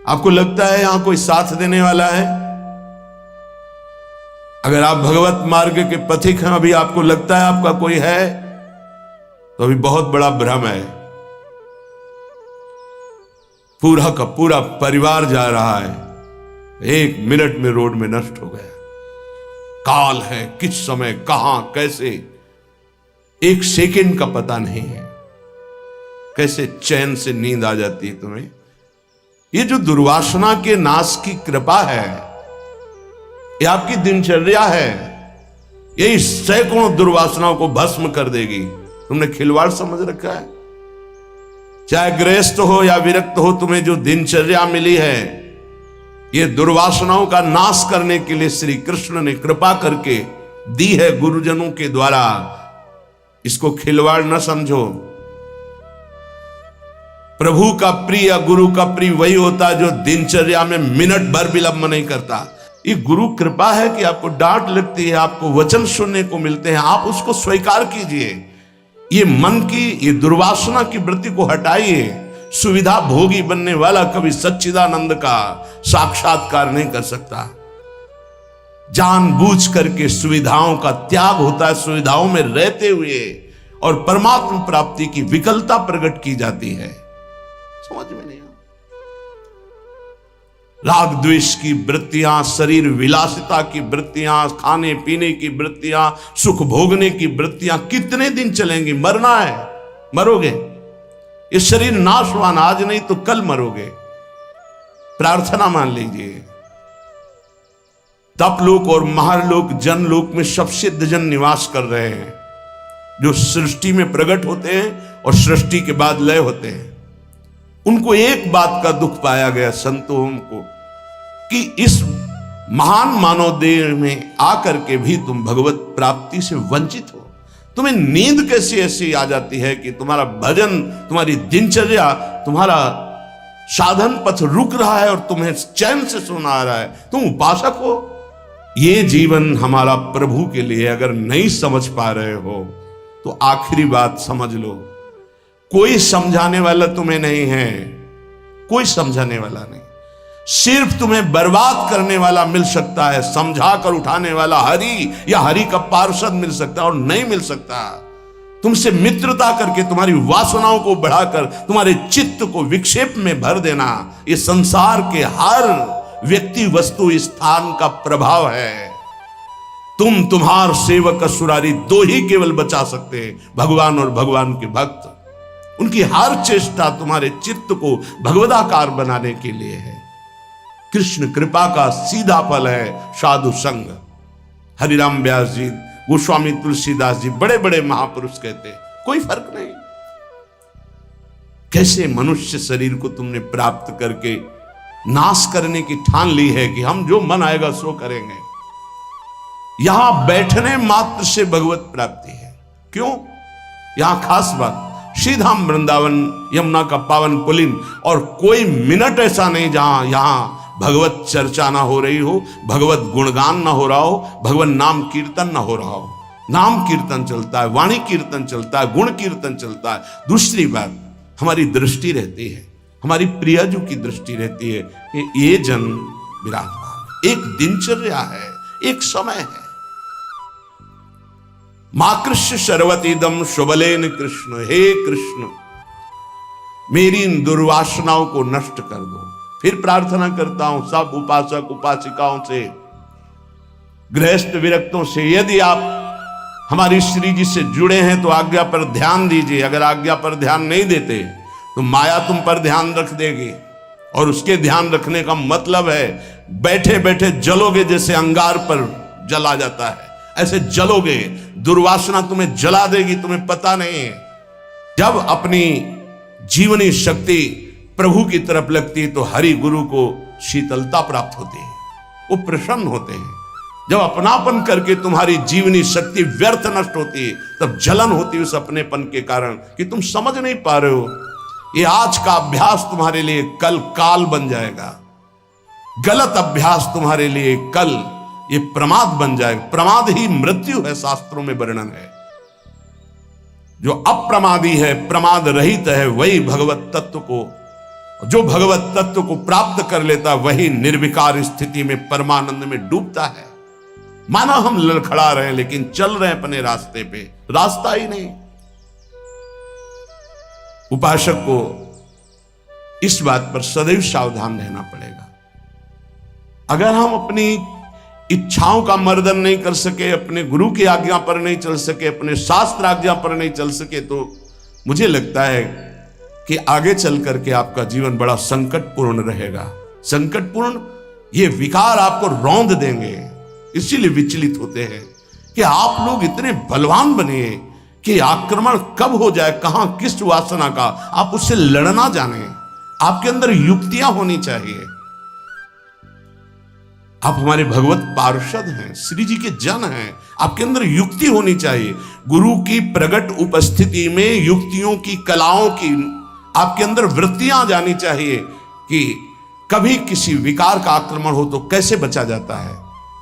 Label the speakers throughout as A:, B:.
A: आपको लगता है यहां कोई साथ देने वाला है? अगर आप भगवत मार्ग के पथिक हैं, अभी आपको लगता है आपका कोई है, तो अभी बहुत बड़ा भ्रम है। पूरा का पूरा परिवार जा रहा है, 1 मिनट में रोड में नष्ट हो गया। काल है, किस समय कहां कैसे, 1 सेकंड का पता नहीं है। कैसे चैन से नींद आ जाती है तुम्हें? ये जो दुर्वासना के नाश की कृपा है, ये आपकी दिनचर्या है, यही सैकड़ों दुर्वासनाओं को भस्म कर देगी। तुमने खिलवाड़ समझ रखा है। चाहे गृहस्थ हो या विरक्त हो, तुम्हें जो दिनचर्या मिली है, ये दुर्वासनाओं का नाश करने के लिए श्री कृष्ण ने कृपा करके दी है गुरुजनों के द्वारा। इसको खिलवाड़ न समझो। प्रभु का प्रिय या गुरु का प्रिय वही होता है जो दिनचर्या में मिनट भर विलंब नहीं करता। ये गुरु कृपा है कि आपको डांट लगती है, आपको वचन सुनने को मिलते हैं, आप उसको स्वीकार कीजिए। ये मन की, ये दुर्वासना की वृत्ति को हटाइए। सुविधा भोगी बनने वाला कभी सच्चिदानंद का साक्षात्कार नहीं कर सकता। जानबूझ करके सुविधाओं का त्याग होता है, सुविधाओं में रहते हुए, और परमात्मा प्राप्ति की विकलता प्रकट की जाती है। समझ में नहीं? राग द्वेष की वृत्तियां, शरीर विलासिता की वृत्तियां, खाने पीने की वृत्तियां, सुख भोगने की वृत्तियां कितने दिन चलेंगी? मरना है, मरोगे। ये शरीर नाशवान, आज नहीं तो कल मरोगे। प्रार्थना मान लीजिए। तपलोक और महालोक जनलोक में सब सिद्ध जन निवास कर रहे हैं, जो सृष्टि में प्रकट होते हैं और सृष्टि के बाद लय होते हैं। उनको एक बात का दुख पाया गया, संतों को, कि इस महान मानव देह में आकर के भी तुम भगवत प्राप्ति से वंचित हो। तुम्हें नींद कैसी ऐसी आ जाती है कि तुम्हारा भजन, तुम्हारी दिनचर्या, तुम्हारा साधन पथ रुक रहा है और तुम्हें चैन से सोना आ रहा है। तुम उपासक हो। ये जीवन हमारा प्रभु के लिए। अगर नहीं समझ पा रहे हो तो आखिरी बात समझ लो, कोई समझाने वाला तुम्हें नहीं है, कोई समझाने वाला नहीं। सिर्फ तुम्हें बर्बाद करने वाला मिल सकता है, समझा कर उठाने वाला हरि या हरि का पार्षद मिल सकता है, और नहीं मिल सकता। तुमसे मित्रता करके तुम्हारी वासनाओं को बढ़ाकर तुम्हारे चित्त को विक्षेप में भर देना, ये संसार के हर व्यक्ति वस्तु स्थान का प्रभाव है। तुम्हार सेवक असुरारी 2 ही केवल बचा सकते हैं, भगवान और भगवान के भक्त। उनकी हर चेष्टा तुम्हारे चित्त को भगवदाकार बनाने के लिए है। कृष्ण कृपा का सीधा फल है साधु संग। हरिराम व्यास जी, गोस्वामी तुलसीदास जी, बड़े बड़े महापुरुष कहते कोई फर्क नहीं। कैसे मनुष्य शरीर को तुमने प्राप्त करके नाश करने की ठान ली है कि हम जो मन आएगा सो करेंगे। यहां बैठने मात्र से भगवत प्राप्ति है। क्यों? यहां खास बात, श्रीधाम वृंदावन यमुना का पावन पुलिन, और कोई मिनट ऐसा नहीं जहां यहां भगवत चर्चा ना हो रही हो, भगवत गुणगान ना हो रहा हो, भगवत नाम कीर्तन ना हो रहा हो। नाम कीर्तन चलता है, वाणी कीर्तन चलता है, गुण कीर्तन चलता है। दूसरी बात, हमारी दृष्टि रहती है, हमारी प्रियजू की दृष्टि रहती है कि ये जन विराजमान। एक दिनचर्या है, एक समय है। माकृष्य शर्वतीदम शुभलेन कृष्ण, हे कृष्ण मेरी इन दुर्वासनाओं को नष्ट कर दो। फिर प्रार्थना करता हूं सब उपासक उपासिकाओं से, गृहस्थ विरक्तों से, यदि आप हमारी श्री जी से जुड़े हैं तो आज्ञा पर ध्यान दीजिए। अगर आज्ञा पर ध्यान नहीं देते तो माया तुम पर ध्यान रख देगी, और उसके ध्यान रखने का मतलब है बैठे बैठे जलोगे, जैसे अंगार पर जला जाता है ऐसे जलोगे। दुर्वासना तुम्हें जला देगी, तुम्हें पता नहीं है। जब अपनी जीवनी शक्ति प्रभु की तरफ लगती है तो हरि गुरु को शीतलता प्राप्त होती है, वो प्रसन्न होते हैं। जब अपनापन करके तुम्हारी जीवनी शक्ति व्यर्थ नष्ट होती है, तब जलन होती है उस अपनेपन के कारण कि तुम समझ नहीं पा रहे हो। ये आज का अभ्यास तुम्हारे लिए कल काल बन जाएगा। गलत अभ्यास तुम्हारे लिए कल ये प्रमाद बन जाएगा। प्रमाद ही मृत्यु है, शास्त्रों में वर्णन है। जो अप्रमादी है, प्रमाद रहित है, वही भगवत तत्व को जो भगवत तत्व को प्राप्त कर लेता वही निर्विकार स्थिति में परमानंद में डूबता है। माना हम लड़खड़ा रहे हैं लेकिन चल रहे हैं अपने रास्ते पे, रास्ता ही नहीं। उपासक को इस बात पर सदैव सावधान रहना पड़ेगा। अगर हम अपनी इच्छाओं का मर्दन नहीं कर सके, अपने गुरु की आज्ञा पर नहीं चल सके, अपने शास्त्र आज्ञा पर नहीं चल सके, तो मुझे लगता है कि आगे चल करके आपका जीवन बड़ा संकटपूर्ण रहेगा। संकटपूर्ण, ये विकार आपको रौंद देंगे। इसीलिए विचलित होते हैं कि आप लोग इतने बलवान बनिए कि आक्रमण कब हो जाए, कहां किस वासना का, आप उससे लड़ना जाने। आपके अंदर युक्तियां होनी चाहिए। आप हमारे भगवत पार्षद हैं, श्री जी के जन हैं, आपके अंदर युक्ति होनी चाहिए। गुरु की प्रकट उपस्थिति में युक्तियों की, कलाओं की आपके अंदर वृत्तियां जानी चाहिए कि कभी किसी विकार का आक्रमण हो तो कैसे बचा जाता है,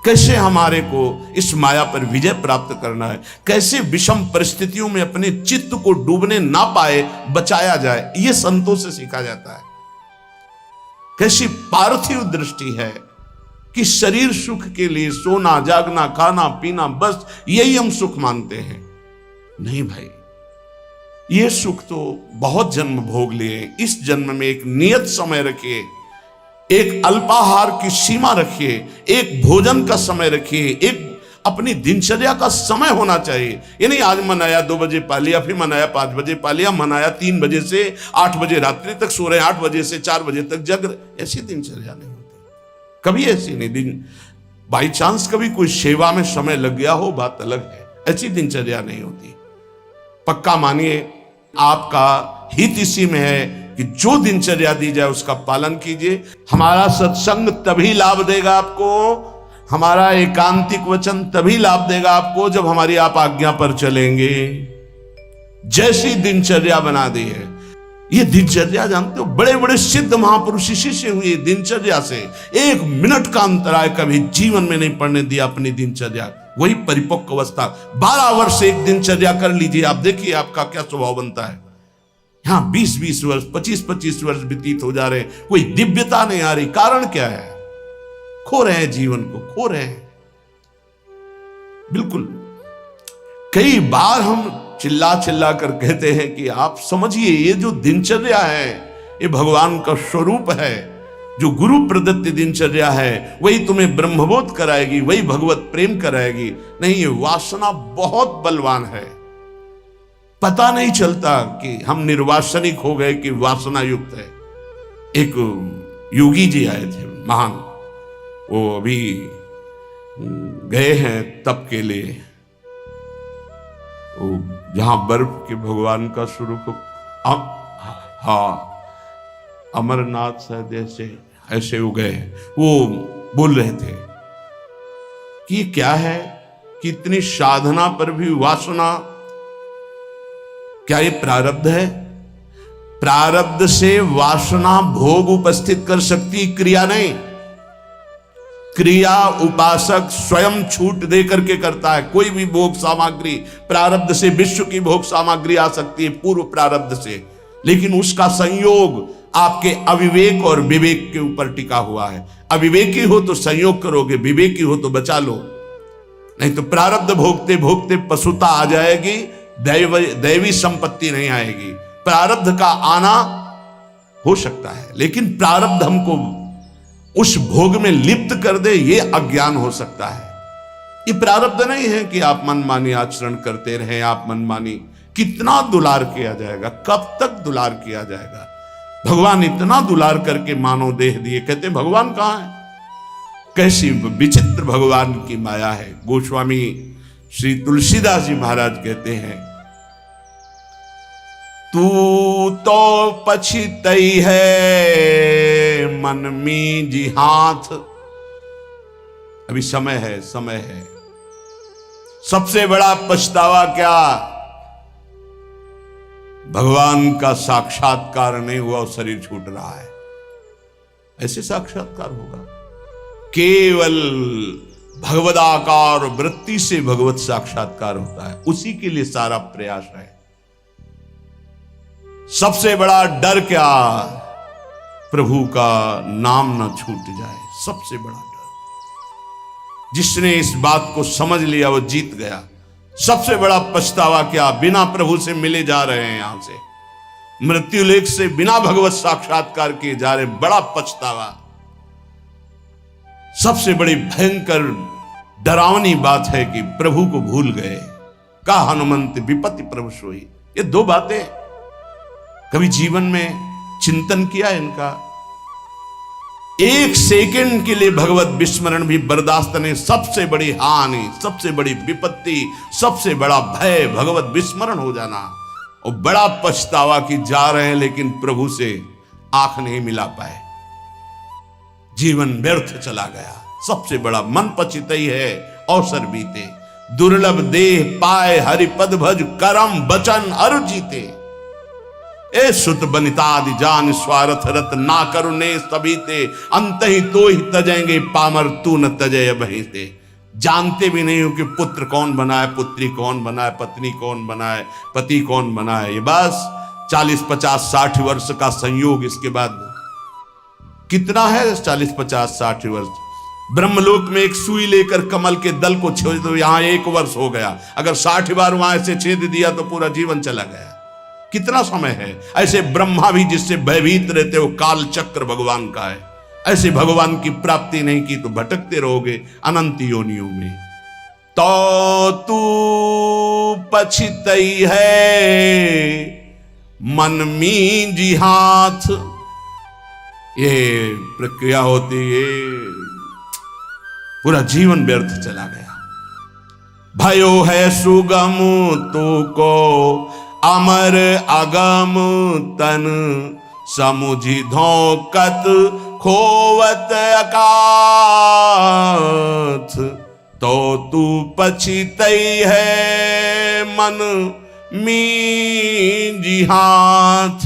A: कैसे हमारे को इस माया पर विजय प्राप्त करना है, कैसे विषम परिस्थितियों में अपने चित्त को डूबने ना पाए बचाया जाए, यह संतों से सीखा जाता है। कैसी पार्थिव दृष्टि है कि शरीर सुख के लिए सोना, जागना, खाना, पीना, बस यही हम सुख मानते हैं। नहीं भाई, ये सुख तो बहुत जन्म भोग लिए। इस जन्म में एक नियत समय रखिए, एक अल्पाहार की सीमा रखिए, एक भोजन का समय रखिए, एक अपनी दिनचर्या का समय होना चाहिए। ये नहीं आज मनाया 2 बजे पा लिया, फिर मनाया 5 बजे पा लिया, मनाया 3 बजे से 8 बजे रात्रि तक सो रहे, 8 बजे से 4 बजे तक जग रहे। ऐसी दिनचर्या नहीं होती, कभी ऐसी नहीं। दिन बाई चांस कभी कोई सेवा में समय लग गया हो, बात अलग है, ऐसी दिनचर्या नहीं होती। पक्का मानिए, आपका हित इसी में है कि जो दिनचर्या दी जाए उसका पालन कीजिए। हमारा सत्संग तभी लाभ देगा आपको, हमारा एकांतिक वचन तभी लाभ देगा आपको जब हमारी आप आज्ञा पर चलेंगे। जैसी दिनचर्या बना दी है, ये दिनचर्या जानते हो, बड़े बड़े सिद्ध महापुरुष इसी से हुए, दिनचर्या से। 1 मिनट का अंतराय कभी जीवन में नहीं पड़ने दिया अपनी दिनचर्या, वही परिपक्व अवस्था। 12 वर्ष एक दिनचर्या कर लीजिए, आप देखिए आपका क्या स्वभाव बनता है। यहां 20-20 वर्ष, 25-25 वर्ष व्यतीत हो जा रहे हैं, कोई दिव्यता नहीं आ रही। कारण क्या है? खो रहे हैं, जीवन को खो रहे हैं। बिल्कुल, कई बार हम चिल्ला चिल्ला कर कहते हैं कि आप समझिए, ये जो दिनचर्या है ये भगवान का स्वरूप है। जो गुरु प्रदत्त दिनचर्या है वही तुम्हें ब्रह्मबोध कराएगी, वही भगवत प्रेम कराएगी। नहीं, ये वासना बहुत बलवान है। पता नहीं चलता कि हम निर्वासनिक हो गए कि वासना युक्त है। एक योगी जी आए थे महान, वो अभी गए हैं तप के लिए, वो जहां बर्फ के भगवान का स्वरूप, हाँ अमरनाथ शायद ऐसे हो गए हैं। वो बोल रहे थे कि क्या है कि इतनी साधना पर भी वासना, क्या ये प्रारब्ध है? प्रारब्ध से वासना भोग उपस्थित कर सकती, क्रिया नहीं। क्रिया उपासक स्वयं छूट दे करके करता है। कोई भी भोग सामग्री प्रारब्ध से, विश्व की भोग सामग्री आ सकती है पूर्व प्रारब्ध से, लेकिन उसका संयोग आपके अविवेक और विवेक के ऊपर टिका हुआ है। अविवेकी हो तो संयोग करोगे, विवेकी हो तो बचा लो, नहीं तो प्रारब्ध भोगते भोगते पशुता आ जाएगी, दैवी संपत्ति नहीं आएगी। प्रारब्ध का आना हो सकता है, लेकिन प्रारब्ध हमको उस भोग में लिप्त कर दे, ये अज्ञान हो सकता है। ये प्रारब्ध नहीं है कि आप मनमानी आचरण करते रहें, आप मनमानी। कितना दुलार किया जाएगा, कब तक दुलार किया जाएगा? भगवान इतना दुलार करके मानव देह दिए, कहते भगवान कहां है? कैसी विचित्र भगवान की माया है। गोस्वामी श्री तुलसीदास जी महाराज कहते हैं, तू तो पछितई है मन में जी हाथ। अभी समय है, समय है। सबसे बड़ा पछतावा क्या? भगवान का साक्षात्कार नहीं हुआ और शरीर छूट रहा है। ऐसे साक्षात्कार होगा? केवल भगवदाकार वृत्ति से भगवत साक्षात्कार होता है, उसी के लिए सारा प्रयास है। सबसे बड़ा डर क्या? प्रभु का नाम ना छूट जाए, सबसे बड़ा डर। जिसने इस बात को समझ लिया वो जीत गया। सबसे बड़ा पछतावा क्या, बिना प्रभु से मिले जा रहे हैं, यहां से मृत्यु लेख से बिना भगवत साक्षात्कार किए जा रहे, बड़ा पछतावा। सबसे बड़ी भयंकर डरावनी बात है कि प्रभु को भूल गए। का हनुमंत विपत्ति प्रभु सोई, ये दो बातें कभी जीवन में चिंतन किया इनका? एक सेकंड के लिए भगवत विस्मरण भी बर्दाश्त नहीं। सबसे बड़ी हानि, सबसे बड़ी विपत्ति, सबसे बड़ा भय भगवत विस्मरण हो जाना। और बड़ा पछतावा कि जा रहे हैं लेकिन प्रभु से आंख नहीं मिला पाए, जीवन व्यर्थ चला गया। सबसे बड़ा मन पछितई है अवसर बीते, दुर्लभ देह पाए हरिपद भज करम बचन अरु जीते। ए सुत बनितादि जान स्वार्थ रत ना करुणे सभी ते, अंत ही तो ही तजेंगे पामर तू न तजय बहीते। जानते भी नहीं हो कि पुत्र कौन बनाए, पुत्री कौन बनाए, पत्नी कौन बनाए, पति कौन बनाए। ये बस 40, 50, 60 वर्ष का संयोग, इसके बाद कितना है 40, 50, 60 वर्ष। ब्रह्मलोक में एक सुई लेकर कमल के दल को छेद दो, यहां 1 वर्ष हो गया। अगर 60 बार वहां से छेद दिया तो पूरा जीवन चला गया। कितना समय है। ऐसे ब्रह्मा भी जिससे भयभीत रहते हो, काल चक्र भगवान का है। ऐसे भगवान की प्राप्ति नहीं की तो भटकते रहोगे अनंत योनियों में। तो तू पछितई है मन मींजी हाथ, ये प्रक्रिया होती है, पूरा जीवन व्यर्थ चला गया। भयो है सुगम तू को अमर अगम तन, समुझी धोकत खोवत अकाथ। तो तू पछितई है मन मींजी हाथ,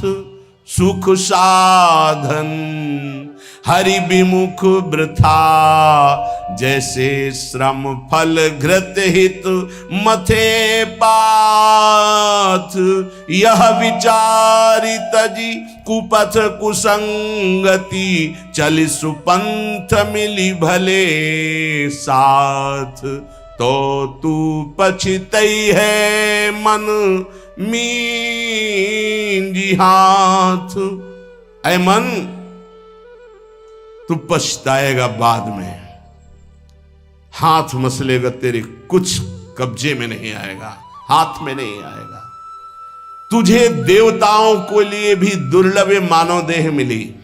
A: सुख साधन हरि विमुख वृथा, जैसे श्रम फल घृत हित मथे पाथ। यह विचारी तजी कुपथ कुसंगति, चलि सुपंथ मिली भले साथ। तो तू पछितई है मन मींजी हाथ। ऐ मन, तू पछताएगा बाद में, हाथ मसलेगा तेरे, कुछ कब्जे में नहीं आएगा, हाथ में नहीं आएगा। तुझे देवताओं को लिए भी दुर्लभ मानव देह मिली।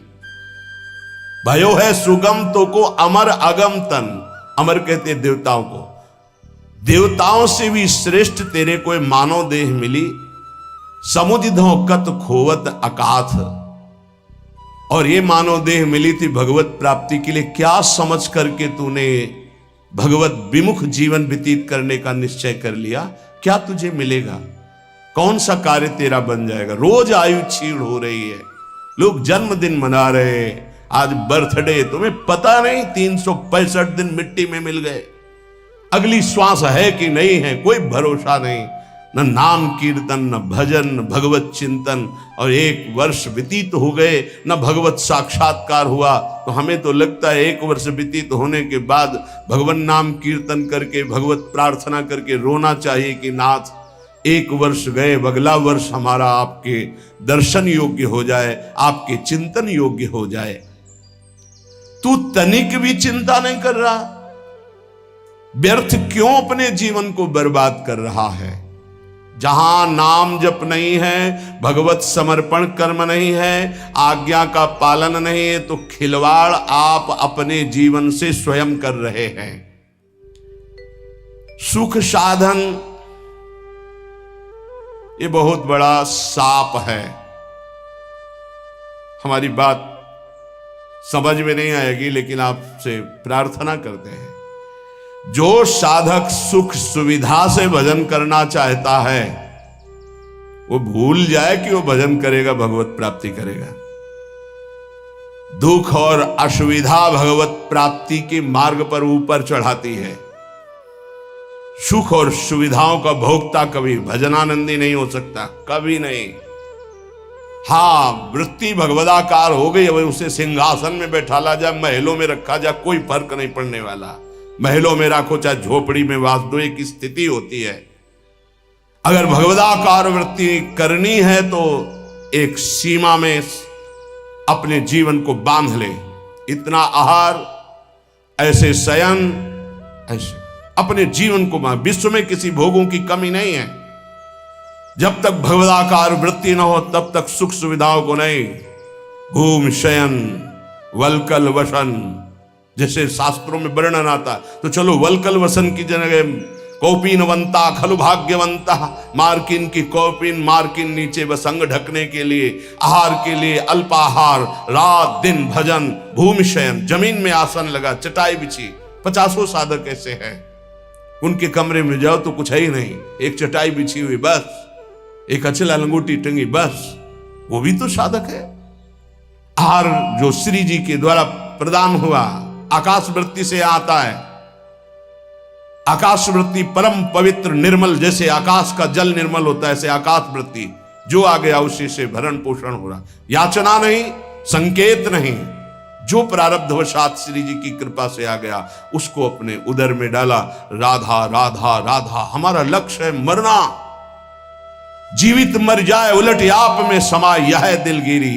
A: भयो है सुगम तो को अमर अगम तन, अमर कहते देवताओं को, देवताओं से भी श्रेष्ठ तेरे को मानव देह मिली। समुझ धोकत खोवत अकाथ, और ये मानव देह मिली थी भगवत प्राप्ति के लिए। क्या समझ करके तूने भगवत विमुख जीवन व्यतीत करने का निश्चय कर लिया? क्या तुझे मिलेगा? कौन सा कार्य तेरा बन जाएगा? रोज आयु क्षीण हो रही है, लोग जन्मदिन मना रहे हैं, आज बर्थडे, तुम्हें पता नहीं 365 दिन मिट्टी में मिल गए। अगली श्वास है कि नहीं है कोई भरोसा नहीं। न नाम कीर्तन, न भजन, न भगवत चिंतन, और 1 वर्ष व्यतीत हो गए, न भगवत साक्षात्कार हुआ। तो हमें तो लगता है 1 वर्ष व्यतीत होने के बाद भगवान नाम कीर्तन करके, भगवत प्रार्थना करके रोना चाहिए कि नाथ 1 वर्ष गए, अगला वर्ष हमारा आपके दर्शन योग्य हो जाए, आपके चिंतन योग्य हो जाए। तू तनिक भी चिंता नहीं कर रहा, व्यर्थ क्यों अपने जीवन को बर्बाद कर रहा है? जहां नाम जप नहीं है, भगवत समर्पण कर्म नहीं है, आज्ञा का पालन नहीं है, तो खिलवाड़ आप अपने जीवन से स्वयं कर रहे हैं। सुख साधन ये बहुत बड़ा साप है। हमारी बात समझ में नहीं आएगी, लेकिन आपसे प्रार्थना करते हैं, जो साधक सुख सुविधा से भजन करना चाहता है वो भूल जाए कि वो भजन करेगा, भगवत प्राप्ति करेगा। दुख और असुविधा भगवत प्राप्ति के मार्ग पर ऊपर चढ़ाती है। सुख और सुविधाओं का भोक्ता कभी भजनानंदी नहीं हो सकता, कभी नहीं। हाँ, वृत्ति भगवदाकार हो गई, अब उसे सिंहासन में बैठाला जाए, महलों में रखा जाए, कोई फर्क नहीं पड़ने वाला। महलों में रखो चाहे झोपड़ी में वास दो, एक स्थिति होती है। अगर भगवदाकार वृत्ति करनी है तो एक सीमा में अपने जीवन को बांध ले। इतना आहार, ऐसे शयन, ऐसे अपने जीवन को बांध। विश्व में किसी भोगों की कमी नहीं है। जब तक भगवदाकार वृत्ति न हो तब तक सुख सुविधाओं को नहीं। भूम शयन वलकल वसन, जैसे शास्त्रों में वर्णन आता, तो चलो वलकल वसन की जगह कौपीनवंता खलु भाग्यवंता, मार्किन की कौपीन, मार्किन नीचे वसंग ढकने के लिए, आहार के लिए अल्पाहार, रात दिन भजन, भूमि शयन, जमीन में आसन लगा, चटाई बिछी। 50 साधक ऐसे हैं, उनके कमरे में जाओ तो कुछ है ही नहीं, एक चटाई बिछी हुई बस, एक अचला लंगोटी टंगी बस, वो भी तो साधक है। आहार जो श्री जी के द्वारा प्रदान हुआ आकाश वृत्ति से आता है। आकाश वृत्ति परम पवित्र निर्मल, जैसे आकाश का जल निर्मल होता है, ऐसे आकाश वृत्ति जो आ गया उसी से भरण पोषण हो रहा। याचना नहीं, संकेत नहीं, जो प्रारब्धवशात श्री जी की कृपा से आ गया उसको अपने उदर में डाला। राधा राधा राधा हमारा लक्ष्य है, मरना। जीवित मर जाए उलट आप में समाये यह दिलगिरी।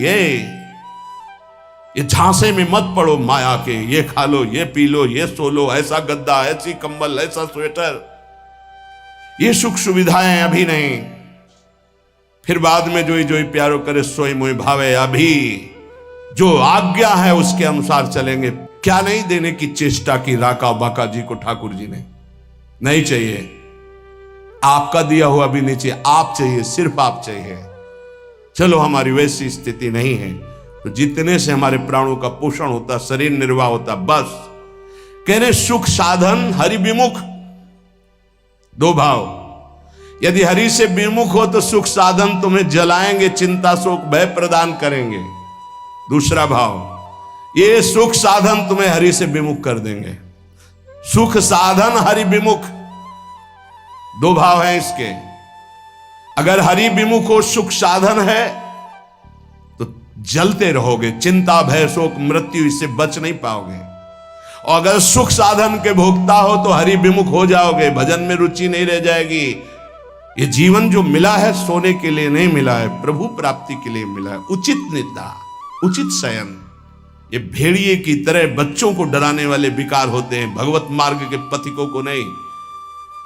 A: ये झांसे में मत पड़ो माया के, ये खा लो, ये पी लो, ये सो लो, ऐसा गद्दा, ऐसी कंबल, ऐसा स्वेटर, ये सुख सुविधाएं अभी नहीं, फिर बाद में जोई जोई प्यारो करे सोई मोई भावे। अभी जो आज्ञा है उसके अनुसार चलेंगे। क्या नहीं देने की चेष्टा की राका बाका जी को ठाकुर जी ने? नहीं चाहिए, आपका दिया हुआ भी नहीं चाहिए, आप चाहिए, सिर्फ आप चाहिए। चलो हमारी वैसी स्थिति नहीं है तो जितने से हमारे प्राणों का पोषण होता, शरीर निर्वाह होता, बस। कह रहे सुख साधन हरि विमुख, दो भाव। यदि हरि से विमुख हो तो सुख साधन तुम्हें जलाएंगे, चिंता शोक भय प्रदान करेंगे। दूसरा भाव, ये सुख साधन तुम्हें हरि से विमुख कर देंगे। सुख साधन हरि विमुख, दो भाव हैं इसके। अगर हरि विमुख हो, सुख साधन है तो जलते रहोगे, चिंता भय शोक मृत्यु इससे बच नहीं पाओगे। और अगर सुख साधन के भोक्ता हो तो हरि विमुख हो जाओगे, भजन में रुचि नहीं रह जाएगी। ये जीवन जो मिला है सोने के लिए नहीं मिला है, प्रभु प्राप्ति के लिए मिला है। उचित निद्रा, उचित शयन। ये भेड़िए की तरह बच्चों को डराने वाले विकार होते हैं, भगवत मार्ग के पथिकों को नहीं।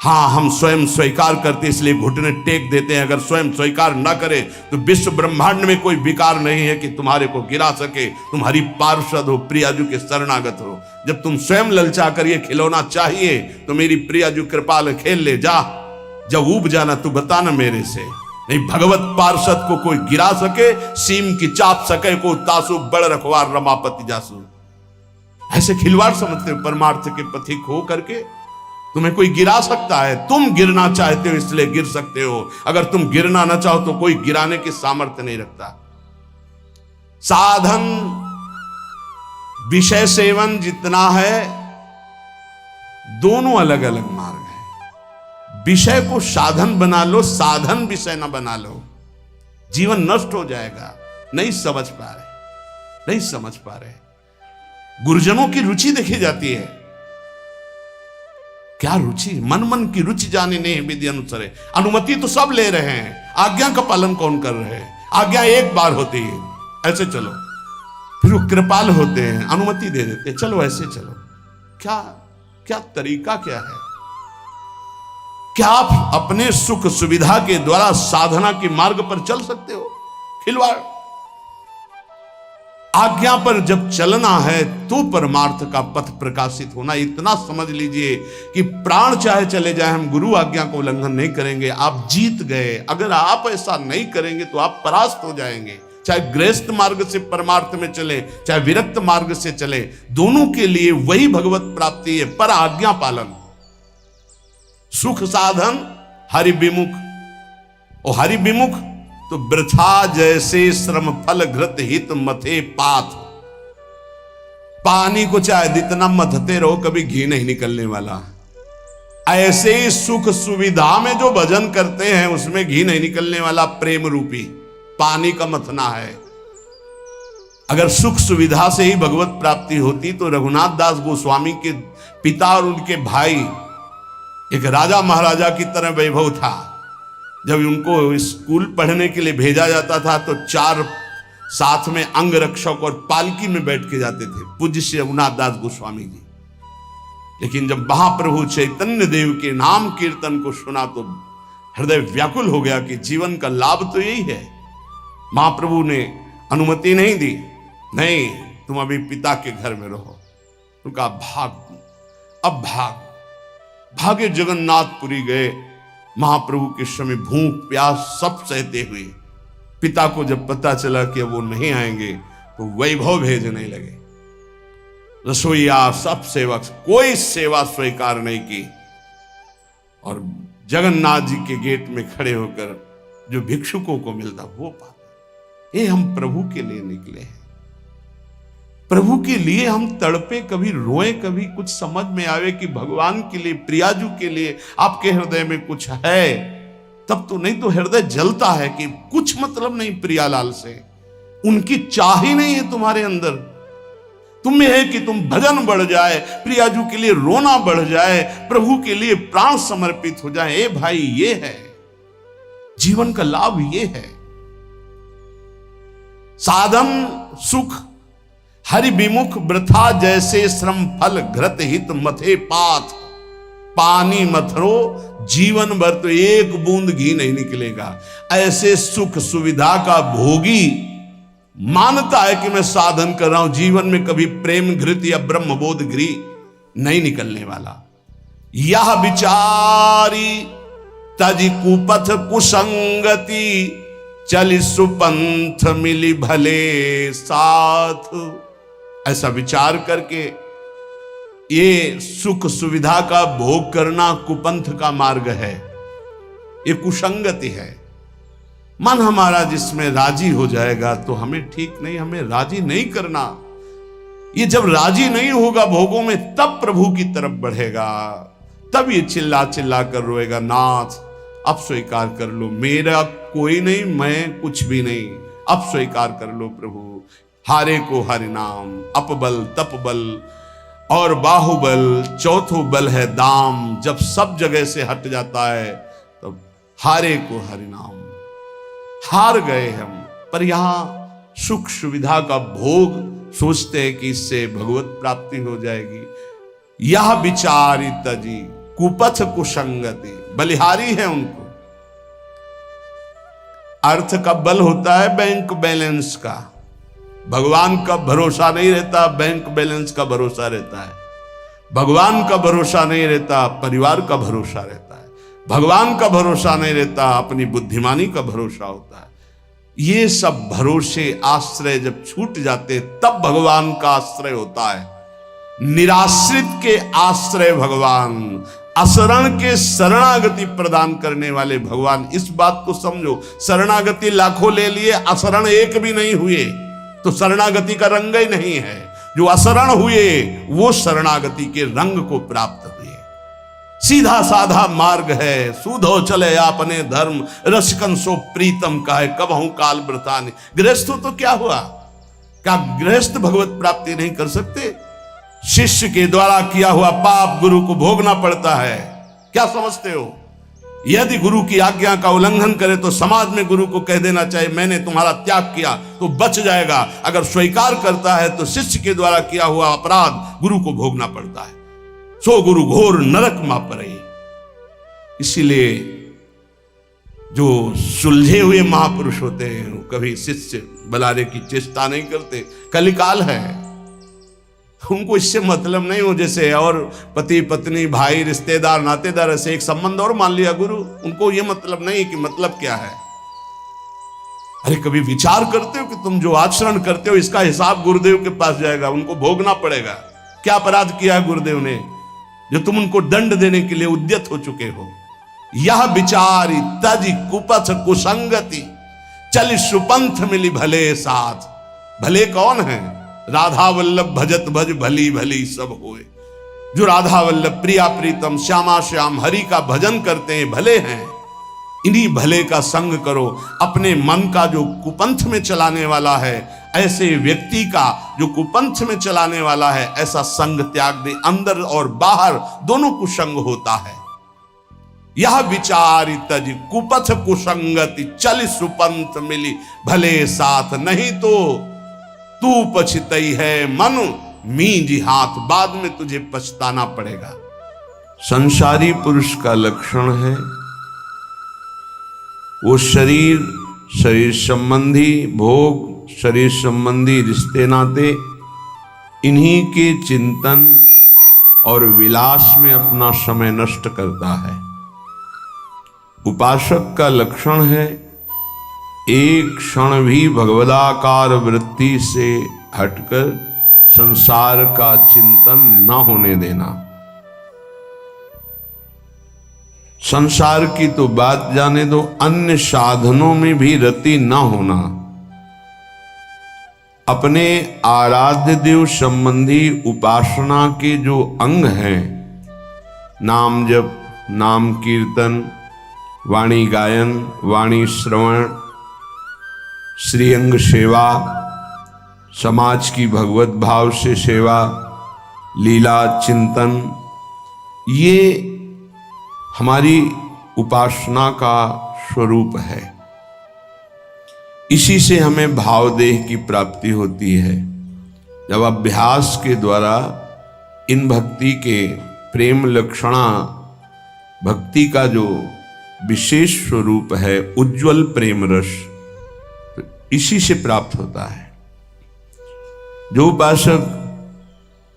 A: हाँ, हम स्वयं स्वीकार करते इसलिए घुटने टेक देते हैं। अगर स्वयं स्वीकार न करे तो विश्व ब्रह्मांड में कोई विकार नहीं है कि तुम्हारे को गिरा सके। तुम हरि पार्षद हो, प्रियाजू के शरणागत हो। जब तुम स्वयं ललचा कर ये खिलौना चाहिए तो मेरी प्रियाजू कृपाल खेल ले जा। जब ऊब जाना तू बताना मेरे से। नहीं, भगवत पार्षद को कोई गिरा सके, सीम की चाप सके को तासु बड़ रखवार रमापति जासु। ऐसे खिलवाड़ समझते हो परमार्थ के पथिक हो करके? तुम्हें कोई गिरा सकता है, तुम गिरना चाहते हो इसलिए गिर सकते हो। अगर तुम गिरना ना चाहो तो कोई गिराने की सामर्थ्य नहीं रखता। साधन विषय सेवन जितना है, दोनों अलग अलग मार्ग है। विषय को साधन बना लो, साधन विषय ना बना लो, जीवन नष्ट हो जाएगा। नहीं समझ पा रहे, नहीं समझ पा रहे। गुरुजनों की रुचि देखी जाती है। क्या रुचि? मन मन की रुचि जाने नहीं विधि अनुसार। अनुमति तो सब ले रहे हैं, आज्ञा का पालन कौन कर रहे हैं? आज्ञा एक बार होती है, ऐसे चलो। फिर वो कृपाल होते हैं, अनुमति दे देते, चलो ऐसे चलो। क्या क्या तरीका क्या है? क्या आप अपने सुख सुविधा के द्वारा साधना के मार्ग पर चल सकते हो? खिलवाड़। आज्ञा पर जब चलना है तो परमार्थ का पथ प्रकाशित होना। इतना समझ लीजिए कि प्राण चाहे चले जाए, हम गुरु आज्ञा को उल्लंघन नहीं करेंगे। आप जीत गए। अगर आप ऐसा नहीं करेंगे तो आप परास्त हो जाएंगे। चाहे गृहस्थ मार्ग से परमार्थ में चले, चाहे विरक्त मार्ग से चले, दोनों के लिए वही भगवत प्राप्ति है, पर आज्ञा पालन। सुख साधन हरि विमुख। और हरि विमुख तो वृथा जैसे श्रम फल घृत हित मथे पाथ। पानी को चाहे जितना मथते रहो कभी घी नहीं निकलने वाला। ऐसे ही सुख सुविधा में जो भजन करते हैं उसमें घी नहीं निकलने वाला। प्रेम रूपी पानी का मथना है। अगर सुख सुविधा से ही भगवत प्राप्ति होती तो रघुनाथ दास गोस्वामी के पिता और उनके भाई एक राजा महाराजा की तरह वैभव था। जब उनको स्कूल पढ़ने के लिए भेजा जाता था तो 4 साथ में अंग रक्षक और पालकी में बैठ के जाते थे, पूज्य श्री रघुनाथ दास गोस्वामी जी। लेकिन जब महाप्रभु चैतन्य देव के नाम कीर्तन को सुना तो हृदय व्याकुल हो गया कि जीवन का लाभ तो यही है। महाप्रभु ने अनुमति नहीं दी, नहीं तुम अभी पिता के घर में रहो। उनका अब भागे जगन्नाथपुरी गए। महाप्रभु के समय भूख प्यास सब सहते हुए पिता को जब पता चला कि अब वो नहीं आएंगे तो वैभव भेजने लगे। रसोईया सब सेवक, कोई सेवा स्वीकार नहीं की और जगन्नाथ जी के गेट में खड़े होकर जो भिक्षुकों को मिलता वो पाते। ये हम प्रभु के लिए निकले हैं, प्रभु के लिए हम तड़पे, कभी रोए, कभी कुछ समझ में आवे कि भगवान के लिए, प्रियाजू के लिए आपके हृदय में कुछ है, तब तो। नहीं तो हृदय जलता है कि कुछ मतलब नहीं प्रियालाल से, उनकी चाह ही नहीं है तुम्हारे अंदर। तुम्हें है कि तुम भजन बढ़ जाए, प्रियाजू के लिए रोना बढ़ जाए, प्रभु के लिए प्राण समर्पित हो जाए। ए भाई, ये है जीवन का लाभ, ये है साधन सुख हरि विमुख वृथा जैसे श्रम फल घृत हित मथे पाथ। पानी मथरो जीवन भर तो एक बूंद घी नहीं निकलेगा। ऐसे सुख सुविधा का भोगी मानता है कि मैं साधन कर रहा हूं, जीवन में कभी प्रेम घृत या ब्रह्मबोध घी नहीं निकलने वाला। यह विचारी तज कुपथ कुसंगति चली सुपंथ मिली भले साथ। ऐसा विचार करके ये सुख सुविधा का भोग करना कुपंथ का मार्ग है, ये कुसंगति है। मन हमारा जिसमें राजी हो जाएगा तो हमें ठीक नहीं, हमें राजी नहीं करना। ये जब राजी नहीं होगा भोगों में तब प्रभु की तरफ बढ़ेगा, तब ये चिल्ला चिल्ला कर रोएगा, नाथ अब स्वीकार कर लो, मेरा कोई नहीं, मैं कुछ भी नहीं, अब स्वीकार कर लो प्रभु। हारे को हरि नाम, अपबल तपबल और बाहुबल, चौथो बल है दाम। जब सब जगह से हट जाता है तब हारे को हरि नाम। हार गए हम, पर यहां सुख सुविधा का भोग सोचते हैं कि इससे भगवत प्राप्ति हो जाएगी। यह विचारी तजी कुपथ कुसंगति, बलिहारी है उनको। अर्थ का बल होता है बैंक बैलेंस का, भगवान का भरोसा नहीं रहता, बैंक बैलेंस का भरोसा रहता है। भगवान का भरोसा नहीं रहता, परिवार का भरोसा रहता है। भगवान का भरोसा नहीं रहता, अपनी बुद्धिमानी का भरोसा होता है। ये सब भरोसे आश्रय जब छूट जाते तब भगवान का आश्रय होता है। निराश्रित के आश्रय भगवान, असरण के शरणागति प्रदान करने वाले भगवान। इस बात को समझो, शरणागति लाखों ले लिए, असरण एक भी नहीं हुए तो शरणागति का रंग ही नहीं है। जो असरण हुए वो शरणागति के रंग को प्राप्त हुए। सीधा साधा मार्ग है, सूधो चले आपने धर्म, रसिकन सो प्रीतम का है, कब हूं काल व्रतानि। गृहस्थ तो क्या हुआ, क्या गृहस्थ भगवत प्राप्ति नहीं कर सकते? शिष्य के द्वारा किया हुआ पाप गुरु को भोगना पड़ता है, क्या समझते हो? यदि गुरु की आज्ञा का उल्लंघन करे तो समाज में गुरु को कह देना चाहिए मैंने तुम्हारा त्याग किया, तो बच जाएगा। अगर स्वीकार करता है तो शिष्य के द्वारा किया हुआ अपराध गुरु को भोगना पड़ता है। सो गुरु घोर नरक मा परे। इसीलिए जो सुलझे हुए महापुरुष होते हैं वो कभी शिष्य बुलाने की चेष्टा नहीं करते। कलिकाल है, उनको इससे मतलब नहीं हो। जैसे और पति पत्नी भाई रिश्तेदार नातेदार ऐसे एक संबंध और मान लिया गुरु, उनको ये मतलब नहीं कि मतलब क्या है। अरे कभी विचार करते हो कि तुम जो आचरण करते हो इसका हिसाब गुरुदेव के पास जाएगा, उनको भोगना पड़ेगा। क्या अपराध किया है गुरुदेव ने जो तुम उनको दंड देने के लिए उद्यत हो चुके हो? यह विचारी तज कुपथ कुसंगति चल सुपंथ मिली भले साथ। भले कौन है? राधा वल्लभ भजत भज भली भली सब होए। जो राधा वल्लभ प्रिया प्रीतम श्यामा श्याम हरि का भजन करते हैं भले हैं। इन्हीं भले का संग करो। अपने मन का जो कुपंथ में चलाने वाला है, ऐसे व्यक्ति का जो कुपंथ में चलाने वाला है, ऐसा संग त्याग दे। अंदर और बाहर दोनों कुसंग होता है। यह विचार तज कुपथ कुसंगति, चल सुपंथ मिली भले साथ, नहीं तो तू पछतई है मन मींज हाथ, बाद में तुझे पछताना पड़ेगा। संसारी पुरुष का लक्षण है वो शरीर संबंधी भोग, शरीर संबंधी रिश्ते नाते, इन्हीं के चिंतन और विलास में अपना समय नष्ट करता है। उपासक का लक्षण है एक क्षण भी भगवदाकार वृत्ति से हटकर संसार का चिंतन न होने देना। संसार की तो बात जाने दो, अन्य साधनों में भी रति न होना। अपने आराध्य देव संबंधी उपासना के जो अंग हैं, नाम जप, नाम कीर्तन, वाणी गायन, वाणी श्रवण, श्रीअंग सेवा, समाज की भगवत भाव से सेवा, लीला चिंतन, ये हमारी उपासना का स्वरूप है। इसी से हमें भावदेह की प्राप्ति होती है। जब अभ्यास के द्वारा इन भक्ति के प्रेम लक्षणा, भक्ति का जो विशेष स्वरूप है उज्जवल प्रेम रस, तो इसी से प्राप्त होता है। जो उपासक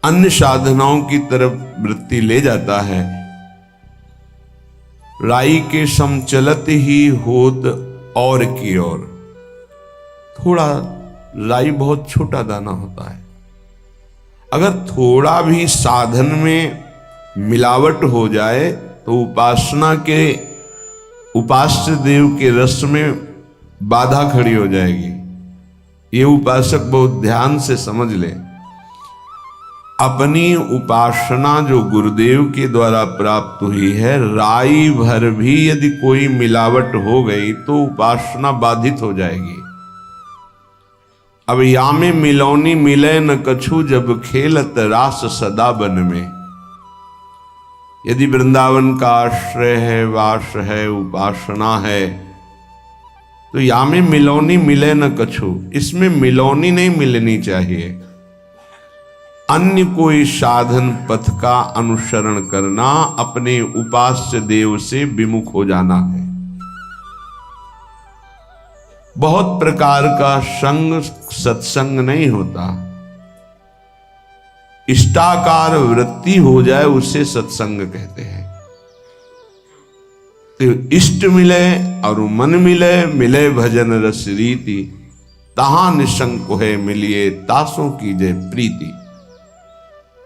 A: अन्य साधनाओं की तरफ वृत्ति ले जाता है, राई के समचलत ही होत और की ओर। थोड़ा राई बहुत छोटा दाना होता है, अगर थोड़ा भी साधन में मिलावट हो जाए तो उपासना के उपास्य देव के रस में बाधा खड़ी हो जाएगी। ये उपासक बहुत ध्यान से समझ ले। अपनी उपासना जो गुरुदेव के द्वारा प्राप्त हुई है, राई भर भी यदि कोई मिलावट हो गई तो उपासना बाधित हो जाएगी। अब या में मिलौनी मिले न कछु, जब खेलत रास सदा बन में। यदि वृंदावन का आश्रय है, वास है, उपासना है, तो या में मिलौनी मिले न कछु, इसमें मिलौनी नहीं मिलनी चाहिए। अन्य कोई साधन पथ का अनुसरण करना अपने उपास्य देव से विमुख हो जाना है। बहुत प्रकार का संग सत्संग नहीं होता। इष्टाकार वृत्ति हो जाए उसे सत्संग कहते हैं। तो इष्ट मिले और मन मिले, मिले भजन रस रीति, तहां निशंक है मिलिए तासों की जय प्रीति।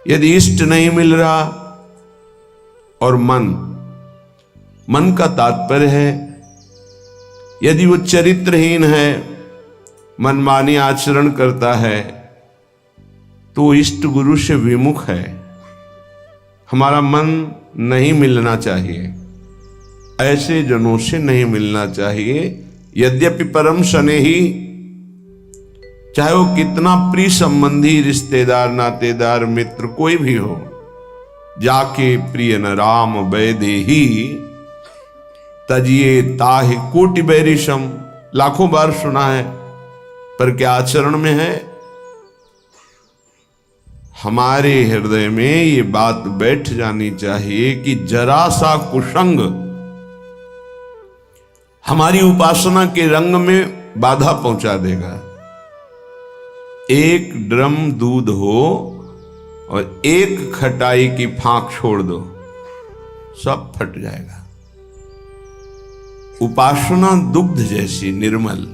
A: यदि इष्ट नहीं मिल रहा और मन का तात्पर्य है यदि वो चरित्रहीन है, मनमानी आचरण करता है, तो इष्ट गुरु से विमुख है। हमारा मन नहीं मिलना चाहिए, ऐसे जनों से नहीं मिलना चाहिए। यद्यपि परम स्नेही, चाहे वो कितना प्रिय संबंधी, रिश्तेदार, नातेदार, मित्र कोई भी हो, जाके प्रिय न राम वैदेही तजिए ताहि कोटि बैरिशम, लाखों बार सुना है, पर क्या आचरण में है? हमारे हृदय में ये बात बैठ जानी चाहिए कि जरा सा कुसंग हमारी उपासना के रंग में बाधा पहुंचा देगा। एक ड्रम दूध हो और एक खटाई की फांक छोड़ दो, सब फट जाएगा। उपासना दुग्ध जैसी निर्मल,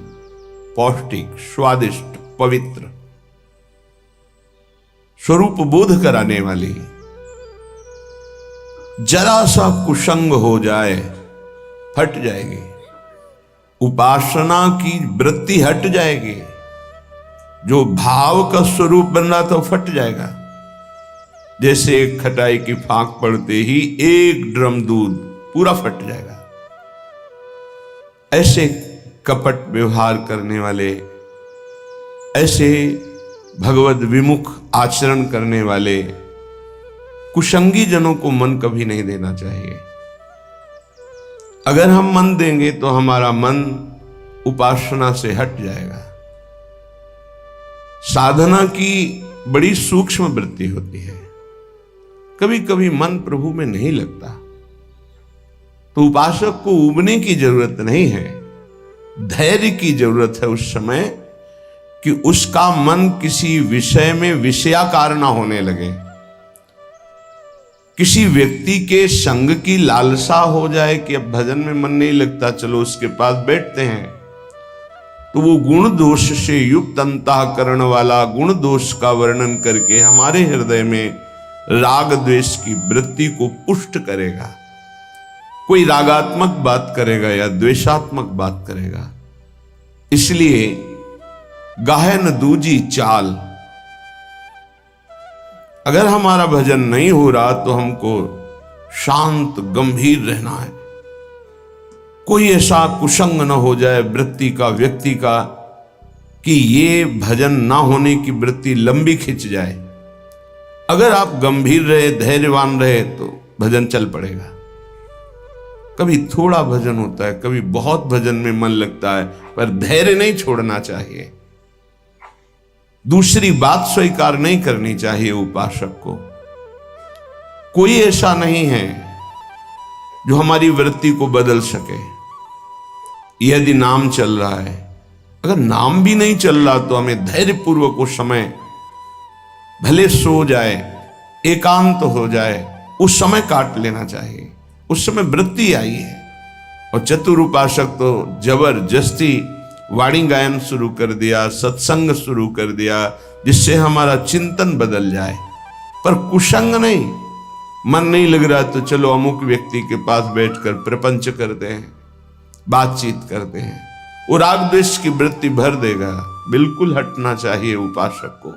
A: पौष्टिक, स्वादिष्ट, पवित्र, स्वरूप बोध कराने वाली। जरा सा कुसंग हो जाए फट जाएगी, उपासना की वृत्ति हट जाएगी, जो भाव का स्वरूप बन रहा था वो फट जाएगा। जैसे एक खटाई की फांक पड़ते ही एक ड्रम दूध पूरा फट जाएगा। ऐसे कपट व्यवहार करने वाले, ऐसे भगवद विमुख आचरण करने वाले कुसंगी जनों को मन कभी नहीं देना चाहिए। अगर हम मन देंगे तो हमारा मन उपासना से हट जाएगा। साधना की बड़ी सूक्ष्म वृत्ति होती है। कभी कभी मन प्रभु में नहीं लगता तो उपासक को उबने की जरूरत नहीं है, धैर्य की जरूरत है उस समय कि उसका मन किसी विषय में विषयाकार ना होने लगे। किसी व्यक्ति के संग की लालसा हो जाए कि अब भजन में मन नहीं लगता, चलो उसके पास बैठते हैं, तो वो गुण दोष से युक्त अंतःकरण वाला गुण दोष का वर्णन करके हमारे हृदय में राग द्वेष की वृत्ति को पुष्ट करेगा। कोई रागात्मक बात करेगा या द्वेषात्मक बात करेगा। इसलिए गाहे न दूजी चाल। अगर हमारा भजन नहीं हो रहा तो हमको शांत गंभीर रहना है। कोई ऐसा कुसंग न हो जाए वृत्ति का, व्यक्ति का, कि ये भजन ना होने की वृत्ति लंबी खिंच जाए। अगर आप गंभीर रहे, धैर्यवान रहे तो भजन चल पड़ेगा। कभी थोड़ा भजन होता है, कभी बहुत भजन में मन लगता है, पर धैर्य नहीं छोड़ना चाहिए। दूसरी बात स्वीकार नहीं करनी चाहिए उपासक को। कोई ऐसा नहीं है जो हमारी वृत्ति को बदल सके। यदि नाम चल रहा है, अगर नाम भी नहीं चल रहा तो हमें धैर्यपूर्वक उस समय, भले सो जाए, एकांत हो जाए, उस समय काट लेना चाहिए। उस समय वृत्ति आई है। और चतुर उपासक तो जबरदस्ती वाणी गायन शुरू कर दिया, सत्संग शुरू कर दिया, जिससे हमारा चिंतन बदल जाए। पर कुसंग नहीं। मन नहीं लग रहा तो चलो अमुक व्यक्ति के पास बैठकर प्रपंच करते हैं, बातचीत करते हैं। वो राग द्वेष की वृत्ति भर देगा। बिल्कुल हटना चाहिए उपासक को।